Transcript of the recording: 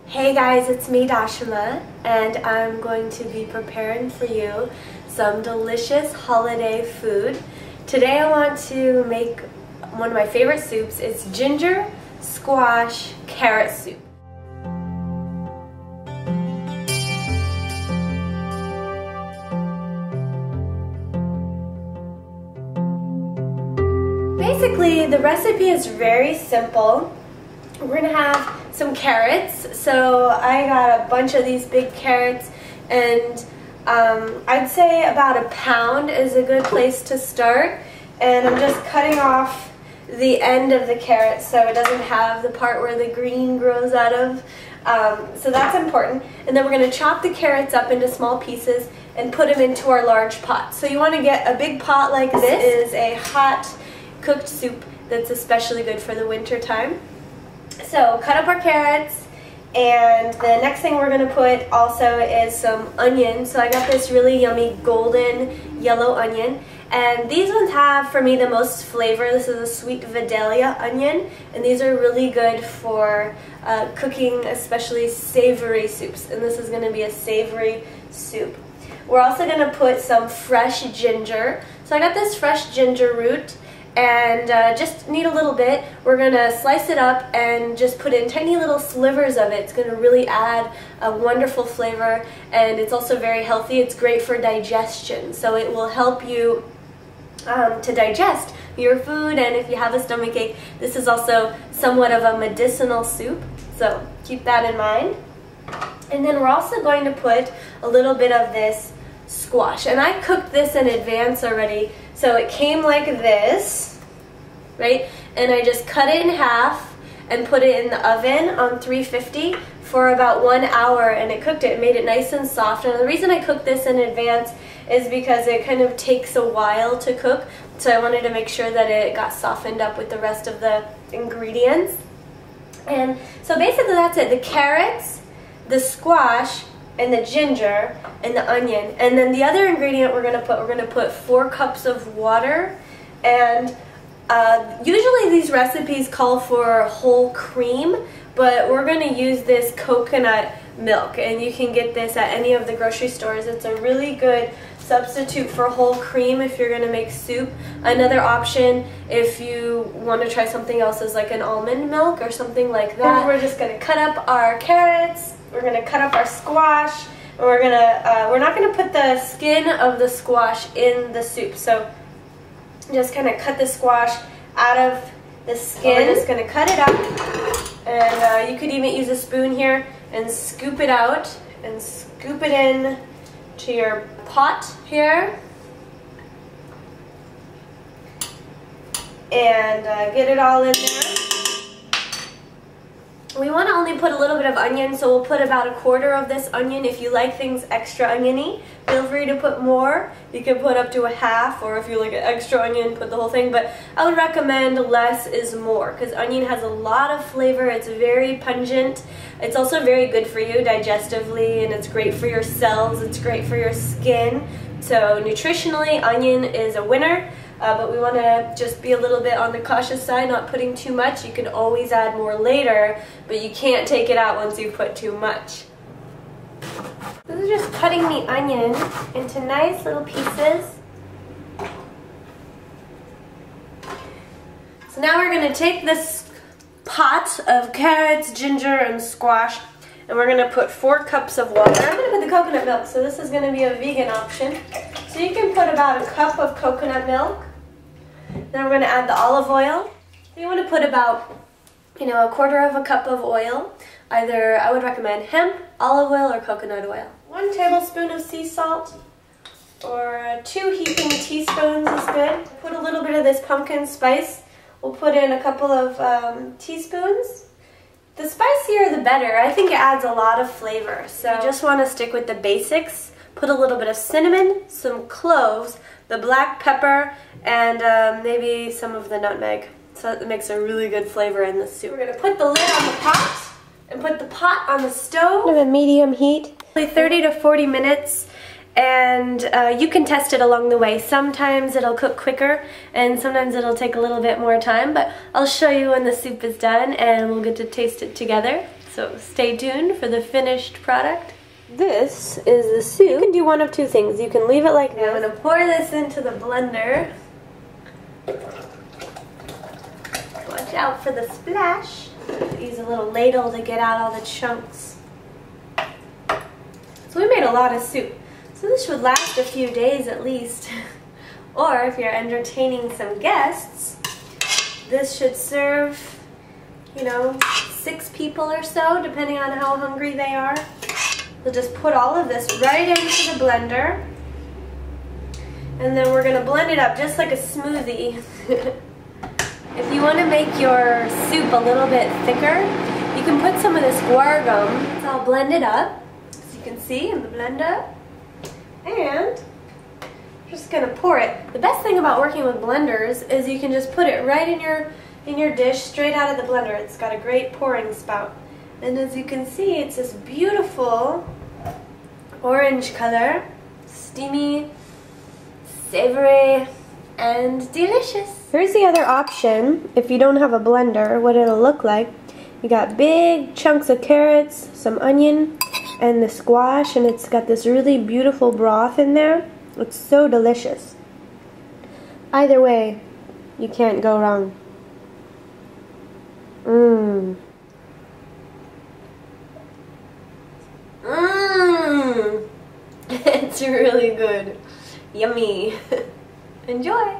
Hey guys, it's me Dashama, and I'm going to be preparing for you some delicious holiday food. Today I want to make one of my favorite soups. It's ginger squash carrot soup. Basically, the recipe is very simple. We're gonna have some carrots, so I got a bunch of these big carrots, and I'd say about a pound is a good place to start. And I'm just cutting off the end of the carrot so it doesn't have the part where the green grows out of. So that's important. And then we're going to chop the carrots up into small pieces and put them into our large pot. So you want to get a big pot like this. This is a hot cooked soup that's especially good for the winter time. So cut up our carrots, and the next thing we're going to put also is some onion. So I got this really yummy golden yellow onion, and these ones have for me the most flavor. This is a sweet Vidalia onion, and these are really good for cooking especially savory soups, and this is going to be a savory soup. We're also going to put some fresh ginger. So I got this fresh ginger root, and just need a little bit. We're going to slice it up and just put in tiny little slivers of it. It's going to really add a wonderful flavor, and it's also very healthy. It's great for digestion, so it will help you to digest your food. And if you have a stomach ache, this is also somewhat of a medicinal soup, so keep that in mind. And then we're also going to put a little bit of this squash, and I cooked this in advance already, so it came like this, right? And I just cut it in half and put it in the oven on 350 for about 1 hour, and it cooked it. It made it nice and soft. And the reason I cooked this in advance is because it kind of takes a while to cook, so I wanted to make sure that it got softened up with the rest of the ingredients. And so basically that's it. The carrots, the squash, and the ginger, and the onion. And then the other ingredient we're going to put 4 cups of water. And usually these recipes call for whole cream, but we're going to use this coconut milk, and you can get this at any of the grocery stores. It's a really good substitute for whole cream if you're going to make soup. Another option, if you want to try something else, is like an almond milk or something like that. And we're just going to cut up our carrots. We're going to cut up our squash, and we're not going to put the skin of the squash in the soup. So just kind of cut the squash out of the skin. We're just going to cut it up, and you could even use a spoon here and scoop it out and scoop it in to your pot here, and get it all in there. We want to only put a little bit of onion, so we'll put about 1/4 of this onion. If you like things extra oniony, feel free to put more. You can put up to a half, or if you like an extra onion, put the whole thing. But I would recommend less is more, because onion has a lot of flavor. It's very pungent. It's also very good for you digestively, and it's great for your cells. It's great for your skin. So nutritionally, onion is a winner. But we want to just be a little bit on the cautious side, not putting too much. You can always add more later, but you can't take it out once you put too much. This is just cutting the onion into nice little pieces. So now we're going to take this pot of carrots, ginger, and squash, and we're going to put 4 cups of water. I'm going to put the coconut milk, so this is going to be a vegan option. So you can put about 1 cup of coconut milk. Then we're going to add the olive oil. So you want to put about, 1/4 cup of oil. Either, I would recommend hemp, olive oil, or coconut oil. 1 tablespoon of sea salt, or 2 heaping teaspoons is good. Put a little bit of this pumpkin spice. We'll put in a couple of teaspoons. The spicier the better. I think it adds a lot of flavor. So you just want to stick with the basics. Put a little bit of cinnamon, some cloves, the black pepper, and maybe some of the nutmeg. So it makes a really good flavor in the soup. We're going to put the lid on the pot and put the pot on the stove at a medium heat. 30 to 40 minutes, and you can test it along the way. Sometimes it'll cook quicker, and sometimes it'll take a little bit more time, but I'll show you when the soup is done, and we'll get to taste it together. So So stay tuned for the finished product. This is the soup. You can do one of two things. You can leave it like this. I'm going to pour this into the blender. Watch out for the splash. Use a little ladle to get out all the chunks. So we made a lot of soup. So this should last a few days at least. Or if you're entertaining some guests, this should serve, you know, 6 people or so, depending on how hungry they are. We'll just put all of this right into the blender. And then we're going to blend it up just like a smoothie. If you want to make your soup a little bit thicker, you can put some of this guar gum. It's all blended up, as you can see in the blender. And I'm just going to pour it. The best thing about working with blenders is you can just put it right in your dish, straight out of the blender. It's got a great pouring spout. And as you can see, it's this beautiful orange color, steamy, savory, and delicious. Here's the other option. If you don't have a blender, what it'll look like. You got big chunks of carrots, some onion, and the squash, and it's got this really beautiful broth in there. It's so delicious. Either way, you can't go wrong. Mmm. Mmm. It's really good. Yummy. Enjoy.